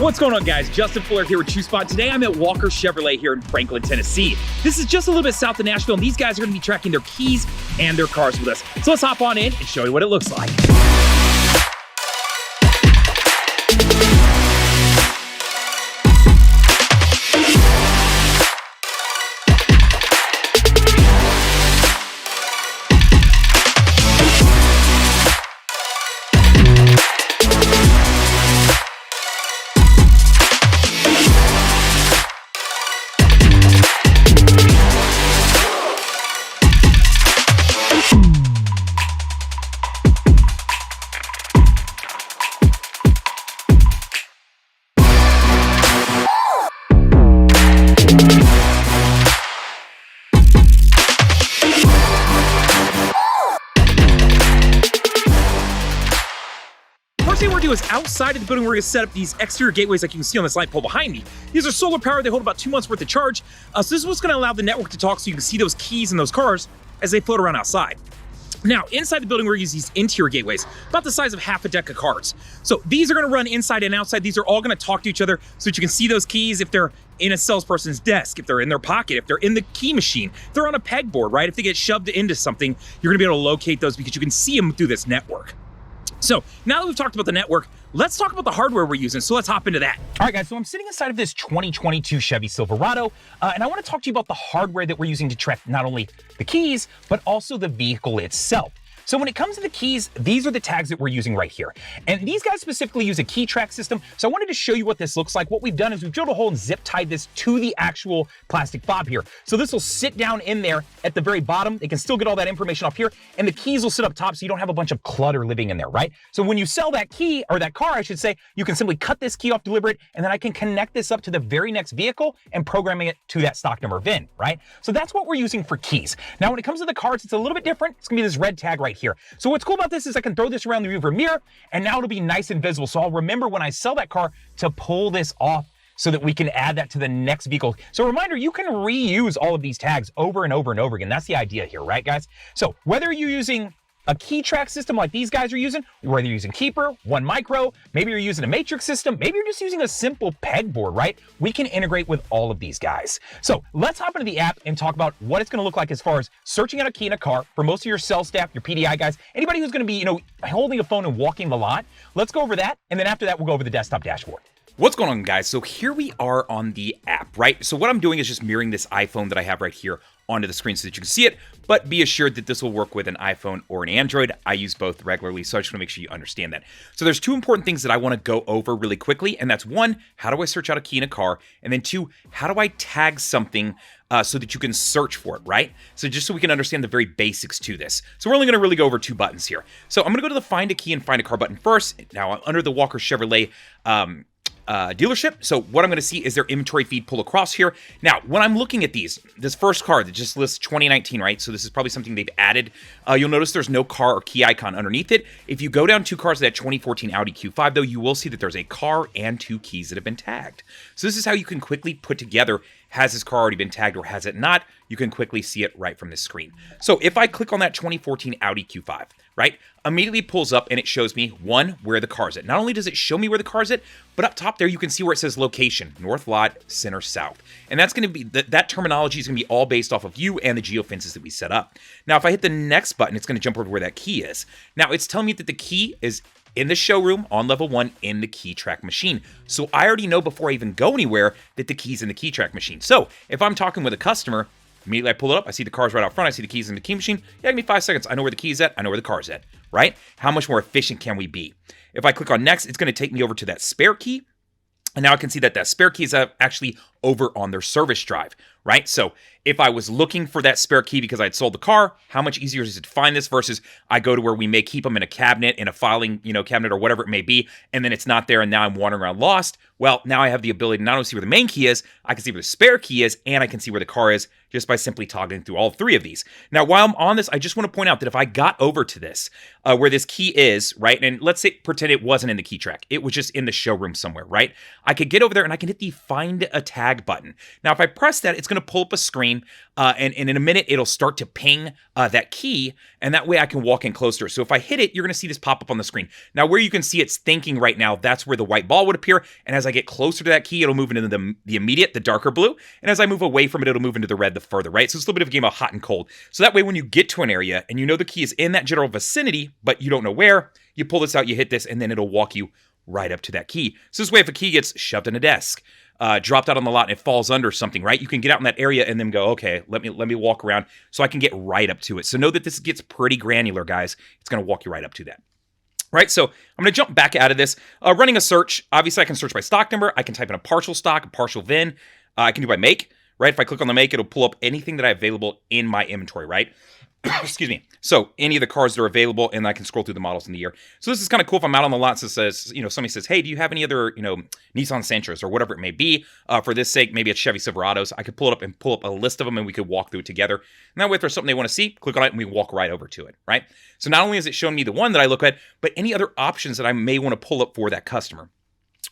What's going on, guys? Justin Fuller here with TrueSpot. Today I'm at Walker Chevrolet here in Franklin, Tennessee. This is just a little bit south of Nashville, and these guys are going to be tracking their keys and their cars with us. So let's hop on in and show you what it looks like. First thing we're going to do is outside of the building, we're going to set up these exterior gateways like you can see on this light pole behind me. These are solar powered. They hold about 2 months worth of charge. So this is what's going to allow the network to talk so you can see those keys in those cars as they float around outside. Now, inside the building, we're using these interior gateways, about the size of half a deck of cards. So these are going to run inside and outside. These are all going to talk to each other so that you can see those keys if they're in a salesperson's desk, if they're in their pocket, if they're in the key machine, if they're on a pegboard, right? If they get shoved into something, you're going to be able to locate those because you can see them through this network. So now that we've talked about the network, let's talk about the hardware we're using. So let's hop into that. All right, guys, so I'm sitting inside of this 2022 Chevy Silverado, and I want to talk to you about the hardware that we're using to track not only the keys, but also the vehicle itself. So when it comes to the keys, these are the tags that we're using right here. And these guys specifically use a key track system. So I wanted to show you what this looks like. What we've done is we've drilled a hole and zip tied this to the actual plastic fob here. So this will sit down in there at the very bottom. They can still get all that information up here, and the keys will sit up top so you don't have a bunch of clutter living in there, right? So when you sell that key, or that car, I should say, you can simply cut this key off, deliver it, and then I can connect this up to the very next vehicle and programming it to that stock number VIN, right? So that's what we're using for keys. Now, when it comes to the cards, it's a little bit different. It's gonna be this red tag right here. So what's cool about this is I can throw this around the rearview mirror, and now it'll be nice and visible. So I'll remember when I sell that car to pull this off so that we can add that to the next vehicle. So a reminder, you can reuse all of these tags over and over and over again. That's the idea here, right, guys? So whether you're using a key track system like these guys are using, whether you're using Keeper, One Micro, maybe you're using a matrix system, maybe you're just using a simple pegboard, right? We can integrate with all of these guys. So let's hop into the app and talk about what it's gonna look like as far as searching out a key in a car for most of your sales staff, your PDI guys, anybody who's gonna be, holding a phone and walking the lot. Let's go over that, and then after that, we'll go over the desktop dashboard. What's going on, guys? So here we are on the app, right? So what I'm doing is just mirroring this iPhone that I have right here onto the screen so that you can see it, but be assured that this will work with an iPhone or an Android. I use both regularly, so I just want to make sure you understand that. So there's two important things that I want to go over really quickly, and that's one, how do I search out a key in a car? And then two, how do I tag something so that you can search for it, right? So just so we can understand the very basics to this. So we're only going to really go over two buttons here. So I'm going to go to the Find a Key and Find a Car button first. Now I'm under the Walker Chevrolet dealership. So what I'm going to see is their inventory feed pull across here. Now, when I'm looking at this first car that just lists 2019, right? So this is probably something they've added. You'll notice there's no car or key icon underneath it. If you go down two cars of that 2014 Audi Q5, though, you will see that there's a car and two keys that have been tagged. So this is how you can quickly put together, has this car already been tagged or has it not? You can quickly see it right from this screen. So if I click on that 2014 Audi Q5, right, immediately pulls up and it shows me, one, where the car's at. Not only does it show me where the car's at, but up top there you can see where it says location, north lot, center south. And that's going to be, that terminology is going to be all based off of you and the geofences that we set up. Now, if I hit the next button, it's going to jump over to where that key is. Now, it's telling me that the key is in the showroom on level 1 in the key track machine. So I already know before I even go anywhere that the key's in the key track machine. So if I'm talking with a customer, immediately I pull it up, I see the car's right out front, I see the keys in the key machine. Yeah, give me 5 seconds. I know where the key's at, I know where the car's at, right? How much more efficient can we be? If I click on next, it's going to take me over to that spare key. And now I can see that that spare key is actually over on their service drive, right? So if I was looking for that spare key because I'd sold the car, how much easier is it to find this versus I go to where we may keep them in a cabinet, in a filing, cabinet or whatever it may be, and then it's not there and now I'm wandering around lost. Well, now I have the ability to not only see where the main key is, I can see where the spare key is, and I can see where the car is just by simply toggling through all three of these. Now, while I'm on this, I just want to point out that if I got over to this, where this key is, right, and let's say, pretend it wasn't in the key track, it was just in the showroom somewhere, right? I could get over there and I can hit the Find a Tag tag button. Now, if I press that, it's going to pull up a screen, and in a minute, it'll start to ping that key, and that way I can walk in closer. So if I hit it, you're going to see this pop up on the screen. Now, where you can see it's thinking right now, that's where the white ball would appear, and as I get closer to that key, it'll move into the immediate, the darker blue, and as I move away from it, it'll move into the red the further, right? So it's a little bit of a game of hot and cold. So that way, when you get to an area, and you know the key is in that general vicinity, but you don't know where, you pull this out, you hit this, and then it'll walk you right up to that key. So this way, if a key gets shoved in a desk, dropped out on the lot, and it falls under something, right? You can get out in that area and then go, okay, let me walk around so I can get right up to it. So know that this gets pretty granular, guys. It's going to walk you right up to that. Right, so I'm going to jump back out of this. Running a search, obviously I can search by stock number. I can type in a partial stock, a partial VIN. I can do by make, right? If I click on the make, it'll pull up anything that I have available in my inventory, right? Excuse me. So any of the cars that are available, and I can scroll through the models in the year. So this is kind of cool if I'm out on the lot and it says, somebody says, hey, do you have any other, Nissan Sentras or whatever it may be? For this sake, maybe it's Chevy Silverados. I could pull it up and pull up a list of them and we could walk through it together. And that way, if there's something they want to see, click on it and we walk right over to it, right? So not only is it showing me the one that I look at, but any other options that I may want to pull up for that customer.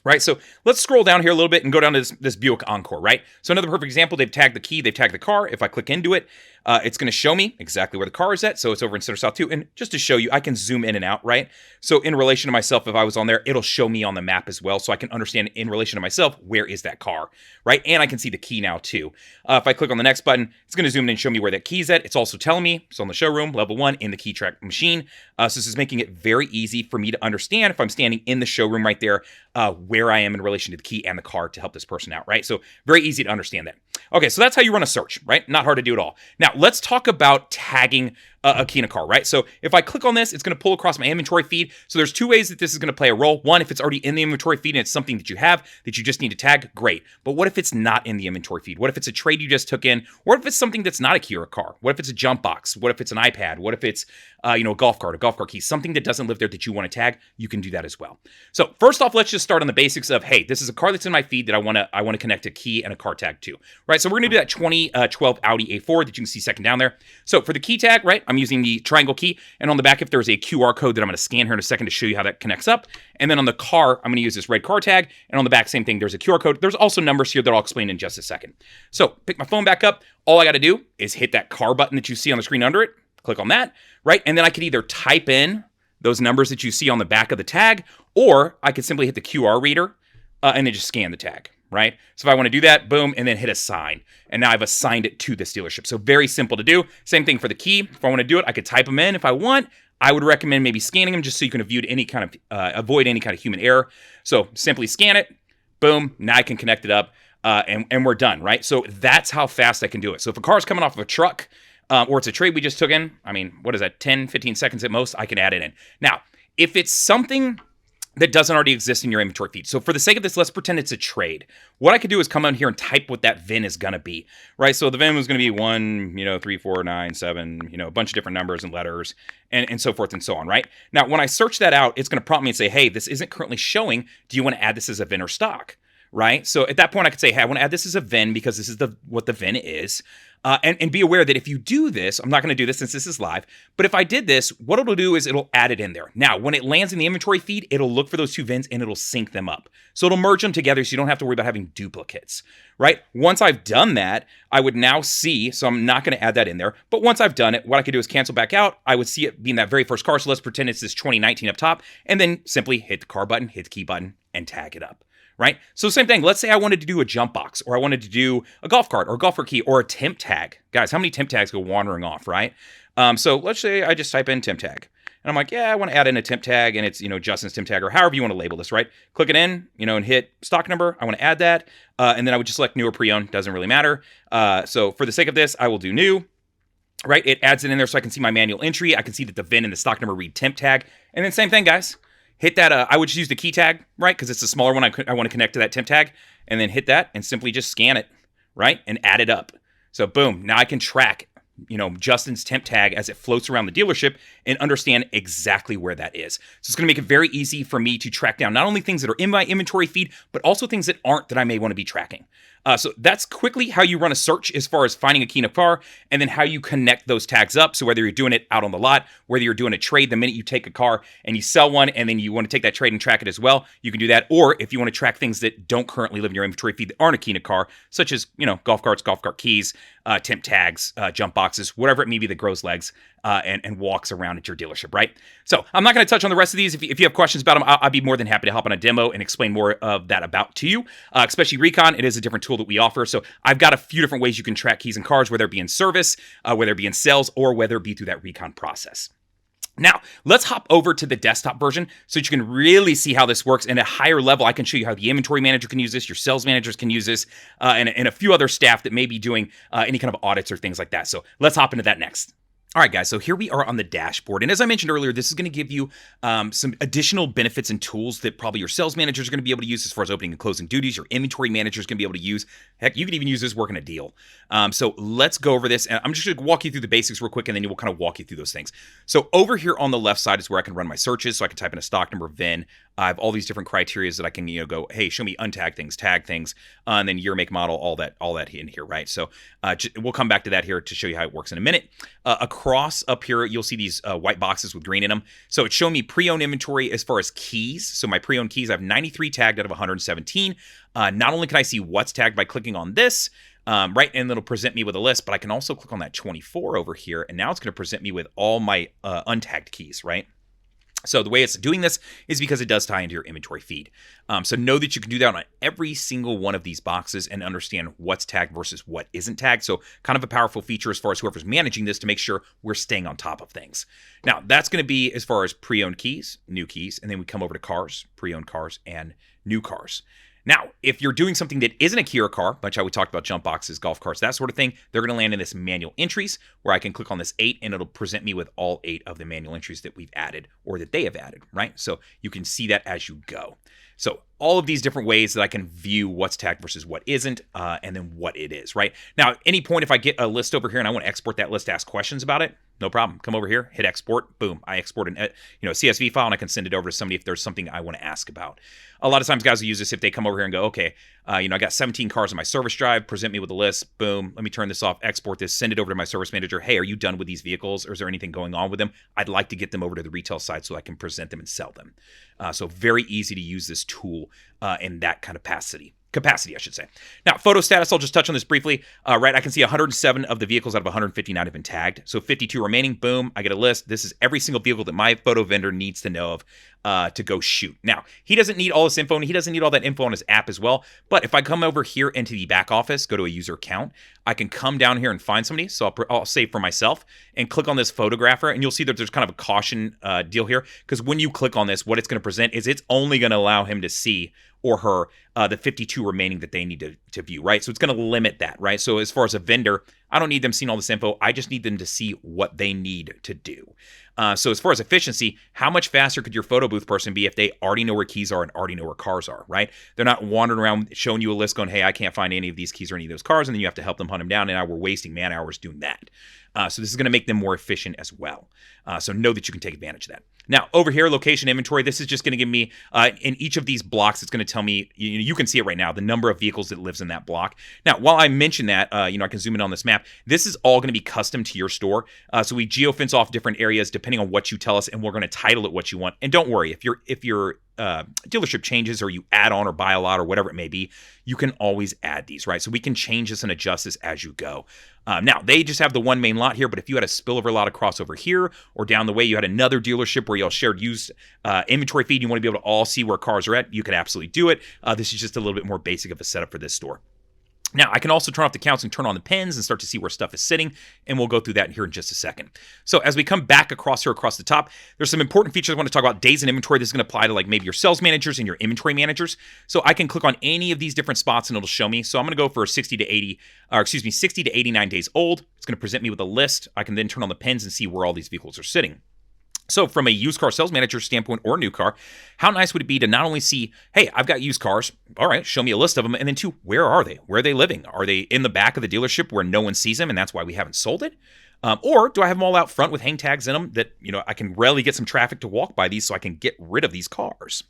Right, so let's scroll down here a little bit and go down to this Buick Encore, right? So another perfect example, they've tagged the key, they've tagged the car. If I click into it, it's going to show me exactly where the car is at. So it's over in Center South 2. And just to show you, I can zoom in and out, right? So in relation to myself, if I was on there, it'll show me on the map as well. So I can understand in relation to myself, where is that car, right? And I can see the key now too. If I click on the next button, it's going to zoom in and show me where that key's at. It's also telling me it's on the showroom, level 1, in the key track machine. So this is making it very easy for me to understand if I'm standing in the showroom right there, where I am in relation to the key and the car to help this person out, right? So very easy to understand that. Okay, so that's how you run a search, right? Not hard to do at all. Now, let's talk about tagging a key in a car, right? So if I click on this, it's going to pull across my inventory feed. So there's two ways that this is going to play a role. One, if it's already in the inventory feed and it's something that you have that you just need to tag, great. But what if it's not in the inventory feed? What if it's a trade you just took in? Or if it's something that's not a key or a car? What if it's a jump box? What if it's an iPad? What if it's a golf cart key, something that doesn't live there that you want to tag? You can do that as well. So first off, let's just start on the basics of, hey, this is a car that's in my feed that I want to connect a key and a car tag to, right? So we're going to do that 2012 Audi A4 that you can see second down there. So for the key tag, right, I'm using the triangle key, and on the back, if there's a QR code that I'm going to scan here in a second to show you how that connects up. And then on the car, I'm going to use this red car tag, and on the back, same thing, there's a QR code. There's also numbers here that I'll explain in just a second. So pick my phone back up. All I got to do is hit that car button that you see on the screen under it, click on that, right? And then I could either type in those numbers that you see on the back of the tag, or I could simply hit the QR reader and then just scan the tag, right? So if I want to do that, boom, and then hit assign. And now I've assigned it to this dealership. So very simple to do. Same thing for the key. If I want to do it, I could type them in. If I want, I would recommend maybe scanning them just so you can avoid any kind of human error. So simply scan it, boom, now I can connect it up, and we're done, right? So that's how fast I can do it. So if a car is coming off of a truck, or it's a trade we just took in, I mean, what is that, 10, 15 seconds at most, I can add it in. Now, if it's something that doesn't already exist in your inventory feed. So for the sake of this, let's pretend it's a trade. What I could do is come on here and type what that VIN is going to be, right? So the VIN was going to be 13497, a bunch of different numbers and letters and so forth and so on, right? Now, when I search that out, it's going to prompt me and say, hey, this isn't currently showing. Do you want to add this as a VIN or stock? Right? So at that point, I could say, hey, I want to add this as a VIN because this is what the VIN is. And be aware that if you do this, I'm not going to do this since this is live, but if I did this, what it'll do is it'll add it in there. Now, when it lands in the inventory feed, it'll look for those two VINs and it'll sync them up. So it'll merge them together so you don't have to worry about having duplicates, right? Once I've done that, I would now see, so I'm not going to add that in there, but once I've done it, what I could do is cancel back out. I would see it being that very first car. So let's pretend it's this 2019 up top, and then simply hit the car button, hit the key button, and tag it up. Right? So same thing. Let's say I wanted to do a jump box, or I wanted to do a golf cart or a golfer key or a temp tag. Guys, how many temp tags go wandering off, right? So let's say I just type in temp tag. And I'm like, yeah, I want to add in a temp tag, and it's, Justin's temp tag, or however you want to label this, right? Click it in, and hit stock number. I want to add that. And then I would just select new or pre-owned. Doesn't really matter. So for the sake of this, I will do new. Right? It adds it in there so I can see my manual entry. I can see that the VIN and the stock number read temp tag. And then same thing, guys. Hit that, I would just use the key tag, right? Because it's the smaller one I want to connect to that temp tag. And then hit that and simply just scan it, right? And add it up. So boom, now I can track, Justin's temp tag as it floats around the dealership and understand exactly where that is. So it's going to make it very easy for me to track down not only things that are in my inventory feed, but also things that aren't that I may want to be tracking. So that's quickly how you run a search as far as finding a key in a car, and then how you connect those tags up. So whether you're doing it out on the lot, whether you're doing a trade, the minute you take a car and you sell one, and then you want to take that trade and track it as well, you can do that. Or if you want to track things that don't currently live in your inventory feed that aren't a key in a car, such as, golf carts, golf cart keys, temp tags, jump boxes, whatever it may be that grows legs and walks around at your dealership, right? So I'm not going to touch on the rest of these. If you have questions about them, I'll be more than happy to hop on a demo and explain more of that about to you, especially Recon. It is a different tool that we offer. So I've got a few different ways you can track keys and cars, whether it be in service, whether it be in sales, or whether it be through that Recon process. Now, let's hop over to the desktop version so that you can really see how this works. And at a higher level, I can show you how the inventory manager can use this, your sales managers can use this, and a few other staff that may be doing any kind of audits or things like that. So let's hop into that next. All right, guys, so here we are on the dashboard. And as I mentioned earlier, this is going to give you some additional benefits and tools that probably your sales managers are going to be able to use as far as opening and closing duties. Your inventory manager is going to be able to use. Heck, you can even use this working a deal. So let's go over this. And I'm just going to walk you through the basics real quick, and then we'll kind of walk you through those things. So over here on the left side is where I can run my searches. So I can type in a stock number, VIN. I have all these different criteria that I can, go, hey, show me untagged things, tag things, and then year, make, model, all that in here, right? So we'll come back to that here to show you how it works in a minute. Across up here, you'll see these white boxes with green in them. So it's showing me pre-owned inventory as far as keys. So my pre-owned keys, I have 93 tagged out of 117. Not only can I see what's tagged by clicking on this, right, and it'll present me with a list, but I can also click on that 24 over here, and now it's going to present me with all my untagged keys, right? So the way it's doing this is because it does tie into your inventory feed. So know that you can do that on every single one of these boxes and understand what's tagged versus what isn't tagged. So kind of a powerful feature as far as whoever's managing this to make sure we're staying on top of things. Now, that's going to be as far as pre-owned keys, new keys, and then we come over to cars, pre-owned cars, and new cars. Now, if you're doing something that isn't a key or a car, much how we talked about jump boxes, golf carts, that sort of thing, they're going to land in this manual entries where I can click on this 8 and it'll present me with all 8 of the manual entries that we've added or that they have added, right? So you can see that as you go. So all of these different ways that I can view what's tagged versus what isn't, and then what it is, right? Now, at any point, if I get a list over here and I want to export that list to ask questions about it, no problem. Come over here, hit export, boom. I export a CSV file and I can send it over to somebody if there's something I want to ask about. A lot of times guys will use this if they come over here and go, okay, I got 17 cars on my service drive, present me with a list, boom, let me turn this off, export this, send it over to my service manager. Hey, are you done with these vehicles or is there anything going on with them? I'd like to get them over to the retail side so I can present them and sell them. So very easy to use this tool in that kind of capacity, I should say. Now, photo status, I'll just touch on this briefly. Right, I can see 107 of the vehicles out of 159 have been tagged. So 52 remaining, boom, I get a list. This is every single vehicle that my photo vendor needs to know of to go shoot. Now, he doesn't need all this info, and he doesn't need all that info on his app as well. But if I come over here into the back office, go to a user account, I can come down here and find somebody. So I'll save for myself and click on this photographer, and you'll see that there's kind of a caution deal here, because when you click on this, what it's going to present is it's only going to allow him to see or her the 52 remaining that they need to view, right? So it's going to limit that, right? So as far as a vendor, I don't need them seeing all this info. I just need them to see what they need to do. So as far as efficiency, how much faster could your photo booth person be if they already know where keys are and already know where cars are, right? They're not wandering around showing you a list going, hey, I can't find any of these keys or any of those cars, and then you have to help them hunt them down, and now we're wasting man hours doing that. So this is going to make them more efficient as well. So know that you can take advantage of that. Now, over here, location inventory, this is just going to give me, in each of these blocks, it's going to tell me, you can see it right now, the number of vehicles that lives in that block. Now, while I mention that, I can zoom in on this map, this is all going to be custom to your store. So we geofence off different areas depending on what you tell us, and we're going to title it what you want. And don't worry, if your dealership changes or you add on or buy a lot or whatever it may be, you can always add these, right? So we can change this and adjust this as you go. Now, they just have the one main lot here, but if you had a spillover lot across over here or down the way, you had another dealership where you all shared used inventory feed, you want to be able to all see where cars are at, you could absolutely do it. This is just a little bit more basic of a setup for this store. Now, I can also turn off the counts and turn on the pins and start to see where stuff is sitting, and we'll go through that here in just a second. So as we come back across the top, there's some important features I want to talk about. Days in inventory, this is going to apply to like maybe your sales managers and your inventory managers. So I can click on any of these different spots and it'll show me. So I'm going to go for 60 to 89 days old. It's going to present me with a list. I can then turn on the pins and see where all these vehicles are sitting. So from a used car sales manager standpoint or new car, how nice would it be to not only see, hey, I've got used cars, all right, show me a list of them, and then two, where are they? Where are they living? Are they in the back of the dealership where no one sees them and that's why we haven't sold it? Or do I have them all out front with hang tags in them that, I can rarely get some traffic to walk by these so I can get rid of these cars?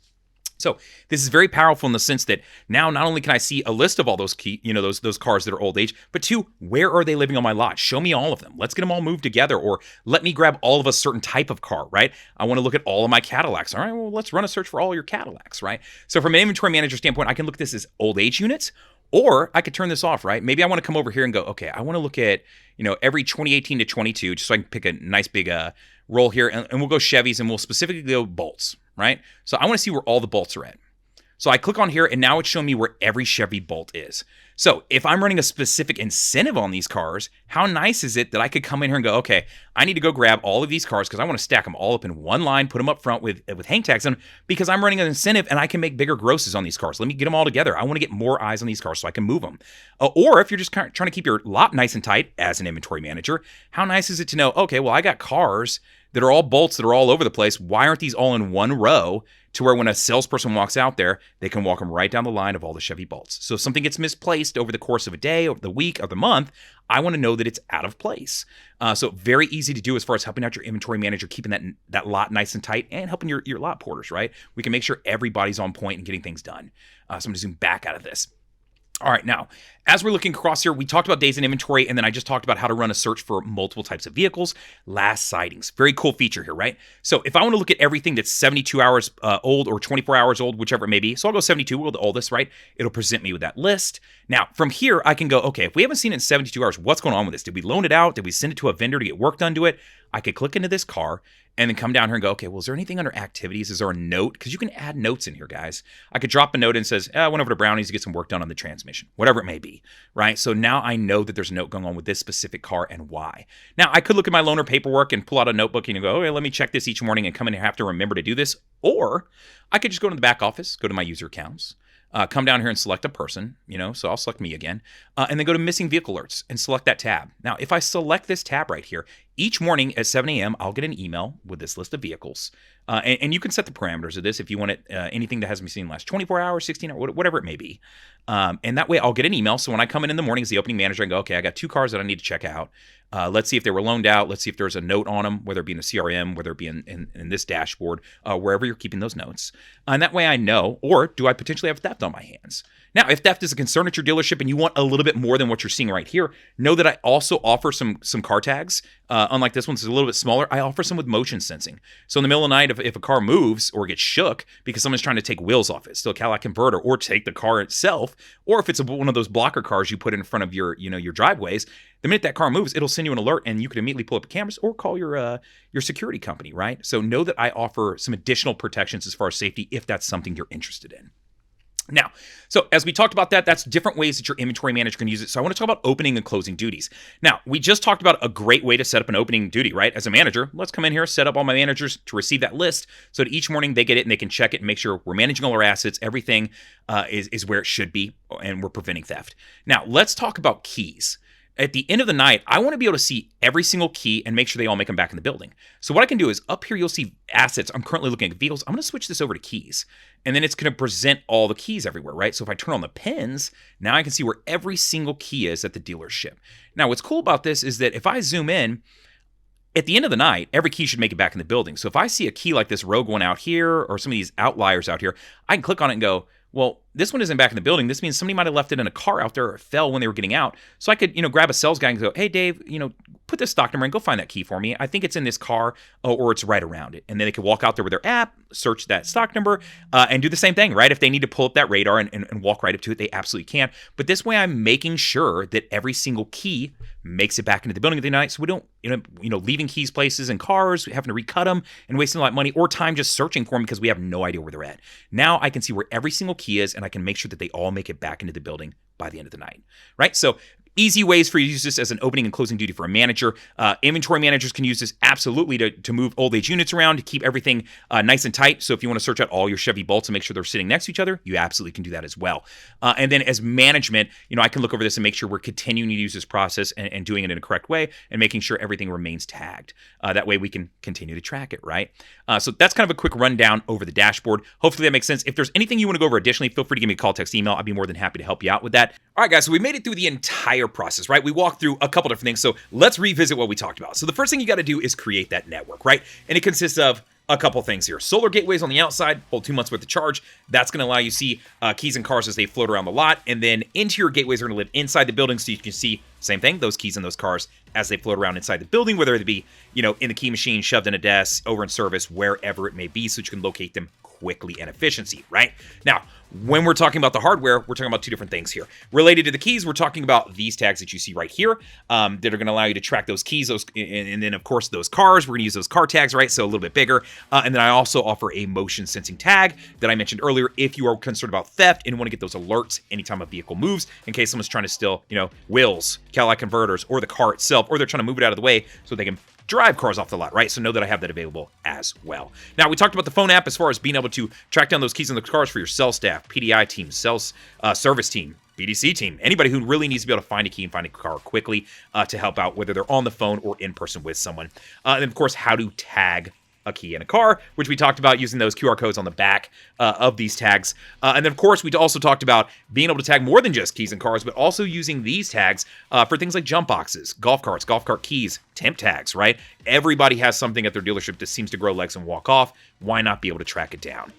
So this is very powerful in the sense that now not only can I see a list of all those those cars that are old age, but two, where are they living on my lot? Show me all of them. Let's get them all moved together, or let me grab all of a certain type of car, right? I want to look at all of my Cadillacs. All right, well, let's run a search for all your Cadillacs, right? So from an inventory manager standpoint, I can look at this as old age units, or I could turn this off, right? Maybe I want to come over here and go, okay, I want to look at, every 2018 to 22, just so I can pick a nice big roll here, and we'll go Chevys, and we'll specifically go bolts, right? So I want to see where all the bolts are at. So I click on here, and now it's showing me where every Chevy bolt is. So if I'm running a specific incentive on these cars, how nice is it that I could come in here and go, okay, I need to go grab all of these cars because I want to stack them all up in one line, put them up front with hang tags on them, because I'm running an incentive and I can make bigger grosses on these cars. Let me get them all together. I want to get more eyes on these cars so I can move them. Or if you're just kind of trying to keep your lot nice and tight as an inventory manager, how nice is it to know, okay, well, I got cars that are all bolts that are all over the place. Why aren't these all in one row, to where when a salesperson walks out there, they can walk them right down the line of all the Chevy bolts? So if something gets misplaced over the course of a day, over the week, or the month, I want to know that it's out of place. So very easy to do as far as helping out your inventory manager, keeping that lot nice and tight, and helping your lot porters, right? We can make sure everybody's on point and getting things done. So I'm going to zoom back out of this. All right, now, as we're looking across here, we talked about days in inventory, and then I just talked about how to run a search for multiple types of vehicles. Last sightings. Very cool feature here, right? So if I want to look at everything that's 72 hours old or 24 hours old, whichever it may be, so I'll go 72, we'll go the oldest, right? It'll present me with that list. Now, from here, I can go, okay, if we haven't seen it in 72 hours, what's going on with this? Did we loan it out? Did we send it to a vendor to get work done to it? I could click into this car and then come down here and go, okay, well, is there anything under activities? Is there a note? Because you can add notes in here, guys. I could drop a note and says, I went over to Brownies to get some work done on the transmission, whatever it may be, right? So now I know that there's a note going on with this specific car and why. Now, I could look at my loaner paperwork and pull out a notebook and go, okay, let me check this each morning and come in and have to remember to do this. Or I could just go to the back office, go to my user accounts, come down here and select a person, so I'll select me again, and then go to missing vehicle alerts and select that tab. Now, if I select this tab right here, each morning at 7 a.m., I'll get an email with this list of vehicles. And you can set the parameters of this if you want it, anything that hasn't been seen in the last 24 hours, 16 hours, whatever it may be. And that way I'll get an email. So when I come in the morning as the opening manager, I go, okay, I got 2 cars that I need to check out. Let's see if they were loaned out. Let's see if there's a note on them, whether it be in a CRM, whether it be in this dashboard, wherever you're keeping those notes. And that way I know, or do I potentially have theft on my hands? Now, if theft is a concern at your dealership and you want a little bit more than what you're seeing right here, know that I also offer some car tags. Unlike this one, it's a little bit smaller. I offer some with motion sensing. So in the middle of the night, if a car moves or gets shook because someone's trying to take wheels off it, still a Cadillac converter, or take the car itself, or if it's one of those blocker cars you put in front of your driveways, the minute that car moves, it'll send you an alert and you can immediately pull up your cameras or call your security company, right? So know that I offer some additional protections as far as safety if that's something you're interested in. Now, so as we talked about that's different ways that your inventory manager can use it. So I want to talk about opening and closing duties. Now, we just talked about a great way to set up an opening duty, right? As a manager, let's come in here, set up all my managers to receive that list so that each morning they get it and they can check it and make sure we're managing all our assets. Everything is where it should be and we're preventing theft. Now, let's talk about keys. At the end of the night, I want to be able to see every single key and make sure they all make them back in the building. So what I can do is up here, you'll see assets. I'm currently looking at vehicles. I'm going to switch this over to keys. And then it's going to present all the keys everywhere, right? So if I turn on the pins, now I can see where every single key is at the dealership. Now, what's cool about this is that if I zoom in, at the end of the night, every key should make it back in the building. So if I see a key like this rogue one out here or some of these outliers out here, I can click on it and go, well, this one isn't back in the building. This means somebody might have left it in a car out there or it fell when they were getting out. So I could, grab a sales guy and go, hey, Dave, put this stock number in, go find that key for me. I think it's in this car or it's right around it. And then they could walk out there with their app, search that stock number, and do the same thing, right? If they need to pull up that radar and walk right up to it, they absolutely can. But this way I'm making sure that every single key makes it back into the building at the night. So we don't, leaving keys places in cars, having to recut them and wasting a lot of money or time just searching for them because we have no idea where they're at. Now I can see where every single key is and I can make sure that they all make it back into the building by the end of the night, right? So easy ways for you to use this as an opening and closing duty for a manager. Inventory managers can use this absolutely to move old age units around, to keep everything nice and tight. So if you want to search out all your Chevy bolts and make sure they're sitting next to each other, you absolutely can do that as well. And then as management, I can look over this and make sure we're continuing to use this process and doing it in a correct way and making sure everything remains tagged. That way we can continue to track it, right? So that's kind of a quick rundown over the dashboard. Hopefully that makes sense. If there's anything you want to go over additionally, feel free to give me a call, text, email. I'd be more than happy to help you out with that. All right, guys, so we made it through the entire process, right? We walked through a couple different things. So let's revisit what we talked about. So the first thing you got to do is create that network, right? And it consists of a couple things here. Solar gateways on the outside hold 2 months worth of charge. That's going to allow you to see keys and cars as they float around the lot. And then interior gateways are going to live inside the building so you can see, same thing, those keys and those cars as they float around inside the building, whether it be, you know, in the key machine, shoved in a desk, over in service, wherever it may be, so you can locate them quickly and efficiency, right? Now, when we're talking about the hardware, we're talking about two different things here. Related to the keys, we're talking about these tags that you see right here that are going to allow you to track those keys, and then, of course, those cars. We're going to use those car tags, right? So a little bit bigger. And then I also offer a motion sensing tag that I mentioned earlier if you are concerned about theft and want to get those alerts anytime a vehicle moves in case someone's trying to steal, you know, wheels, catalytic converters, or the car itself, or they're trying to move it out of the way so they can drive cars off the lot, right? So know that I have that available as well. Now, we talked about the phone app as far as being able to track down those keys and the cars for your sales staff, PDI team, sales service team, BDC team, anybody who really needs to be able to find a key and find a car quickly to help out, whether they're on the phone or in person with someone. And of course, how to tag a key in a car, which we talked about using those QR codes on the back of these tags. And then, of course, we also talked about being able to tag more than just keys and cars, but also using these tags for things like jump boxes, golf carts, golf cart keys, temp tags, right? Everybody has something at their dealership that seems to grow legs and walk off. Why not be able to track it down?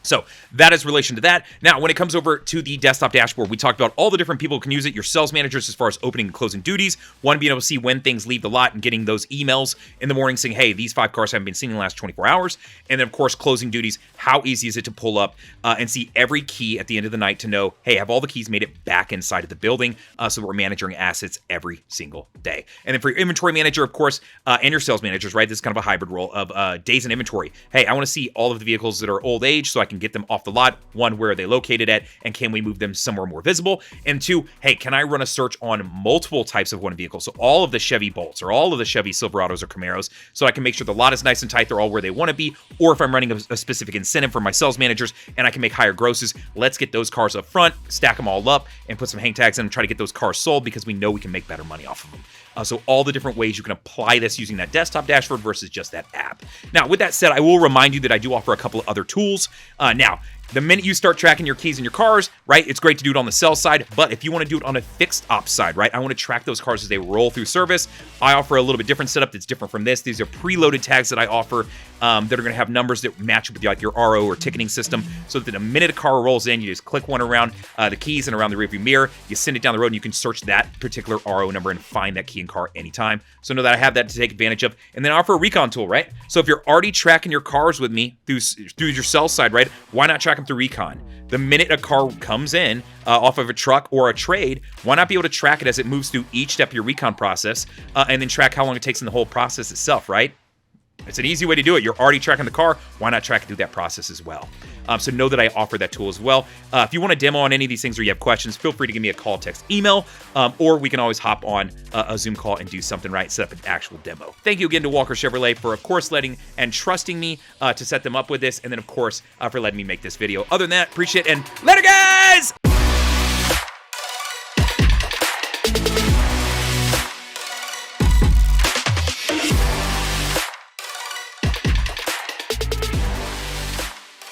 So that is relation to that. Now, when it comes over to the desktop dashboard, we talked about all the different people who can use it. Your sales managers as far as opening and closing duties. One, being able to see when things leave the lot and getting those emails in the morning saying, hey, these 5 cars haven't been seen in the last 24 hours. And then, of course, closing duties. How easy is it to pull up and see every key at the end of the night to know, hey, have all the keys made it back inside of the building so that we're managing assets every single day. And then for your inventory manager, of course, and your sales managers, right? This is kind of a hybrid role of days in inventory. Hey, I want to see all of the vehicles that are old age so I can get them off the lot. One, where are they located at, and can we move them somewhere more visible? And two, hey, can I run a search on multiple types of one vehicle? So all of the Chevy Bolts or all of the Chevy Silverados or Camaros, so I can make sure the lot is nice and tight, they're all where they want to be. Or if I'm running a specific incentive for my sales managers and I can make higher grosses, let's get those cars up front, stack them all up, and put some hang tags in and try to get those cars sold because we know we can make better money off of them. So all the different ways you can apply this using that desktop dashboard versus just that app. Now, with that said, I will remind you that I do offer a couple of other tools. Now, the minute you start tracking your keys in your cars, right, it's great to do it on the sell side, but if you want to do it on a fixed ops side, right, I want to track those cars as they roll through service. I offer a little bit different setup that's different from this. These are preloaded tags that I offer that are going to have numbers that match with like your RO or ticketing system, so that the minute a car rolls in, you just click one around the keys and around the rearview mirror, you send it down the road, and you can search that particular RO number and find that key and car anytime. So know that I have that to take advantage of. And then I offer a recon tool, right? So if you're already tracking your cars with me through your sell side, right, why not track them through recon? The minute a car comes in off of a truck or a trade, why not be able to track it as it moves through each step of your recon process and then track how long it takes in the whole process itself, right? It's an easy way to do it. You're already tracking the car. Why not track it through that process as well? So know that I offer that tool as well. If you want a demo on any of these things or you have questions, feel free to give me a call, text, email, or we can always hop on a Zoom call and do something right, set up an actual demo. Thank you again to Walker Chevrolet for, of course, letting and trusting me to set them up with this, and then, of course, for letting me make this video. Other than that, appreciate it, and later, guys!